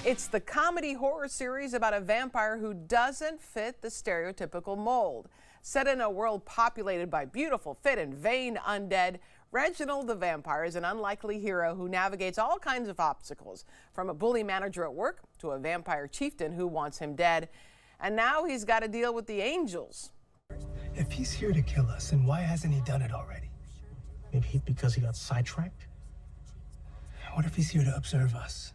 It's the comedy horror series about a vampire who doesn't fit the stereotypical mold. Set in a world populated by beautiful, fit, and vain undead, Reginald the Vampire is an unlikely hero who navigates all kinds of obstacles, from a bully manager at work to a vampire chieftain who wants him dead. And now he's got to deal with the angels. If he's here to kill us, then why hasn't he done it already? Maybe because he got sidetracked? What if he's here to observe us?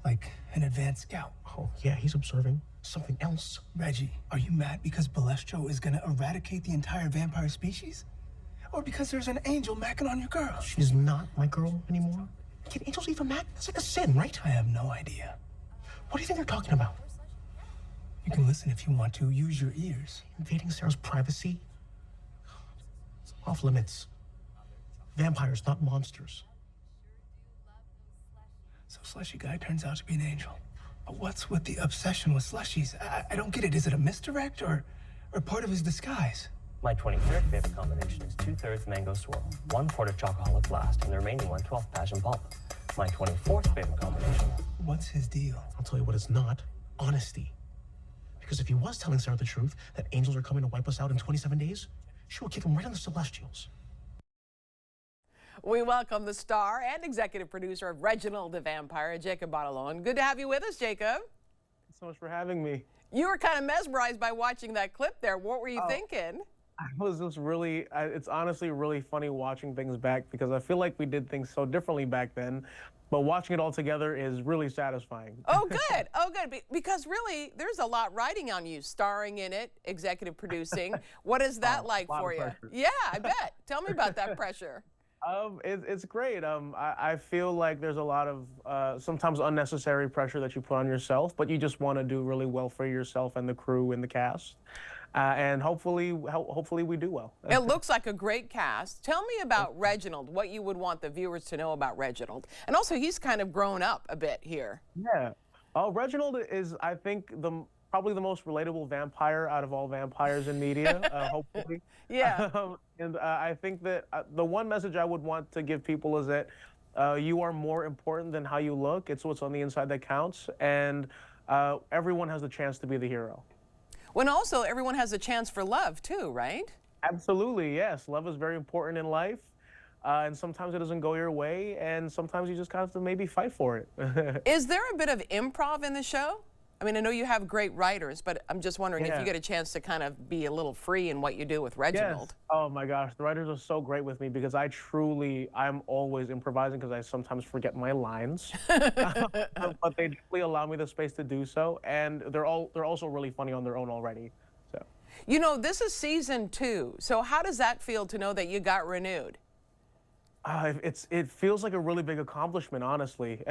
Like an advanced scout? Oh, yeah, he's observing something else. Reggie, are you mad because Balestro is gonna eradicate the entire vampire species? Or because there's an angel macking on your girl? She's not my girl anymore. Can angels even mac? That's like a sin, right? I have no idea. What do you think they're talking about? You can listen if you want to. Use your ears. Invading Sarah's privacy? It's off limits. Vampires, not monsters. So Slushy Guy turns out to be an angel. But what's with the obsession with slushies? I don't get it. Is it a misdirect or part of his disguise? My 23rd favorite combination is 2/3 mango swirl, 1/4 chocoholic blast, and the remaining 1/12 passion pulp. My 24th favorite combination. What's his deal? I'll tell you what it's not. Honesty. Because if he was telling Sarah the truth, that angels are coming to wipe us out in 27 days, she would kick him right on the Celestials. We welcome the star and executive producer of Reginald the Vampire, Jacob Batalon. Good to have you with us, Jacob. Thanks so much for having me. You were kind of mesmerized by watching that clip there. What were you thinking? I was just really, it's honestly really funny watching things back because I feel like we did things so differently back then, but watching it all together is really satisfying. Oh, good. Oh, good. Because really, there's a lot riding on you, starring in it, executive producing. What is that like for you? Pressure. Yeah, I bet. Tell me about that pressure. It's great. I feel like there's a lot of sometimes unnecessary pressure that you put on yourself, but you just want to do really well for yourself and the crew and the cast. And hopefully we do well. It looks like a great cast. Tell me about Reginald, what you would want the viewers to know about Reginald. And also, he's kind of grown up a bit here. Yeah. Reginald is, I think, probably the most relatable vampire out of all vampires in media, hopefully. Yeah. And I think that the one message I would want to give people is that you are more important than how you look. It's what's on the inside that counts. And everyone has the chance to be the hero. When also everyone has a chance for love too, right? Absolutely, yes. Love is very important in life. And sometimes it doesn't go your way. And sometimes you just kind of have to maybe fight for it. Is there a bit of improv in the show? I mean, I know you have great writers, but I'm just wondering if you get a chance to kind of be a little free in what you do with Reginald. Yes. Oh my gosh, the writers are so great with me because I'm always improvising because I sometimes forget my lines. But they definitely allow me the space to do so, and they're also really funny on their own already. So. You know, this is season 2, so how does that feel to know that you got renewed? It feels like a really big accomplishment, honestly.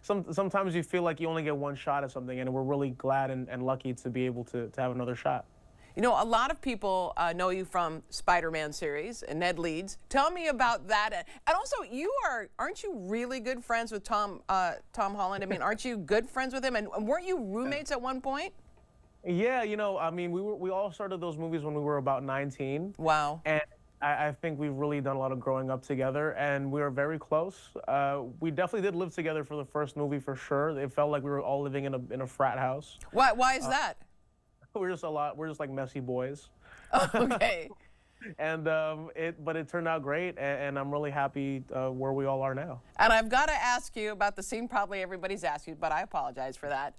Sometimes you feel like you only get one shot at something, and we're really glad and lucky to be able to have another shot. You know, a lot of people know you from Spider-Man series and Ned Leeds. Tell me about that. And also, aren't you really good friends with Tom Holland? I mean, aren't you good friends with him? And weren't you roommates at one point? Yeah, you know, I mean, we all started those movies when we were about 19. Wow. And I think we've really done a lot of growing up together, and we were very close. We definitely did live together for the first movie for sure. It felt like we were all living in a frat house. Why is that? We're just like messy boys. Oh, okay. And but it turned out great, and I'm really happy where we all are now. And I've got to ask you about the scene probably everybody's asked you, but I apologize for that.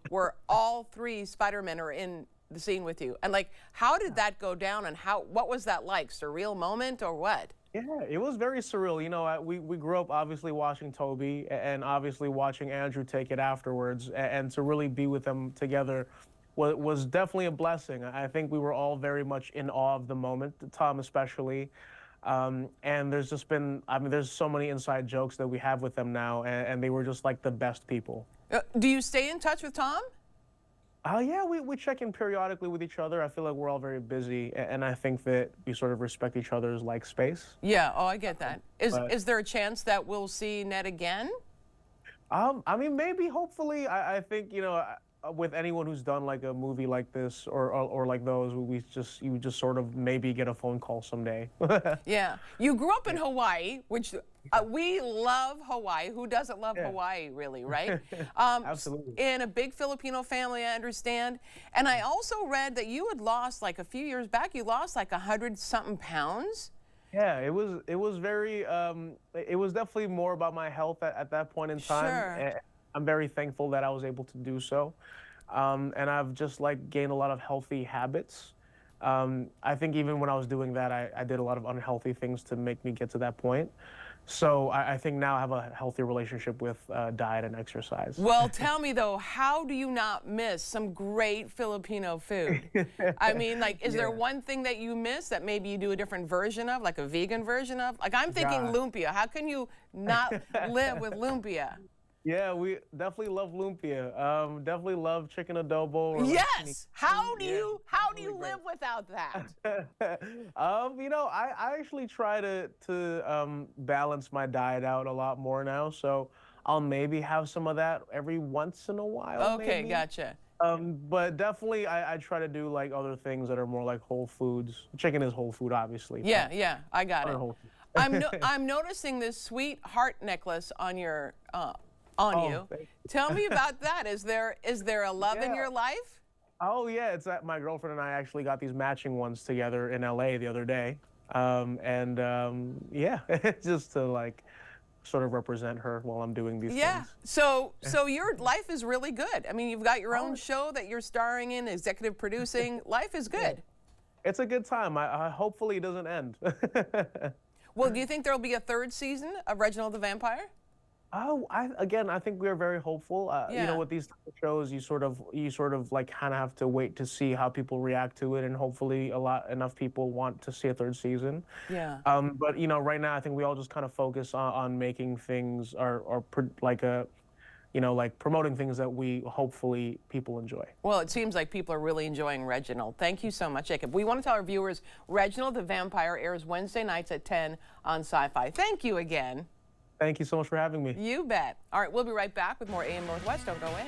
Where all 3 Spider-Men are in the scene with you, and like, how did that go down, and what was that like? Surreal moment or what? Yeah, it was very surreal. You know, we grew up obviously watching Toby and obviously watching Andrew take it afterwards, and to really be with them together was definitely a blessing. I think we were all very much in awe of the moment, Tom especially. And there's just been, I mean, there's so many inside jokes that we have with them now, and they were just like the best people. Do you stay in touch with Tom? Yeah, we check in periodically with each other. I feel like we're all very busy, and I think that we sort of respect each other's like space. Yeah, oh, I get that. Is there a chance that we'll see Ned again? I mean, maybe, hopefully. I think, you know, with anyone who's done like a movie like this or like those, you would just sort of maybe get a phone call someday. Yeah. You grew up in Hawaii, which we love Hawaii. Who doesn't love Hawaii, really, right? Absolutely. In a big Filipino family, I understand. And I also read that you had lost, like a few years back, you lost like 100-something pounds. Yeah, it was very, it was definitely more about my health at that point in time. Sure. And I'm very thankful that I was able to do so. And I've just like gained a lot of healthy habits. I think even when I was doing that, I did a lot of unhealthy things to make me get to that point. So I think now I have a healthy relationship with diet and exercise. Well, tell me though, how do you not miss some great Filipino food? I mean, like, is there one thing that you miss that maybe you do a different version of, like a vegan version of? Like, I'm thinking lumpia. How can you not live with lumpia? Yeah, we definitely love lumpia. Definitely love chicken adobo. Or Yes. How do you live without that? You know, I actually try to balance my diet out a lot more now. So I'll maybe have some of that every once in a while. Okay, maybe. gotcha. But definitely I try to do like other things that are more like whole foods. Chicken is whole food, obviously. Yeah, yeah, I got it. Whole food. I'm noticing this sweet heart necklace on your you. Tell me about that. Is there a love in your life? Oh yeah, it's that my girlfriend and I actually got these matching ones together in LA the other day. Yeah, just to like sort of represent her while I'm doing these things. So your life is really good. I mean, you've got your own show that you're starring in, executive producing. Life is good. It's a good time. I hopefully it doesn't end. Well, do you think there'll be a third season of Reginald the Vampire? Oh, I think we are very hopeful. You know, with these type of shows, you sort of like kind of have to wait to see how people react to it, and hopefully enough people want to see a third season. Yeah. But you know, right now I think we all just kind of focus on making things like promoting things that we hopefully people enjoy. Well, it seems like people are really enjoying Reginald. Thank you so much, Jacob. We want to tell our viewers, Reginald the Vampire airs Wednesday nights at 10 on Sci-Fi. Thank you again. Thank you so much for having me. You bet. All right, we'll be right back with more AM Northwest. Don't go away.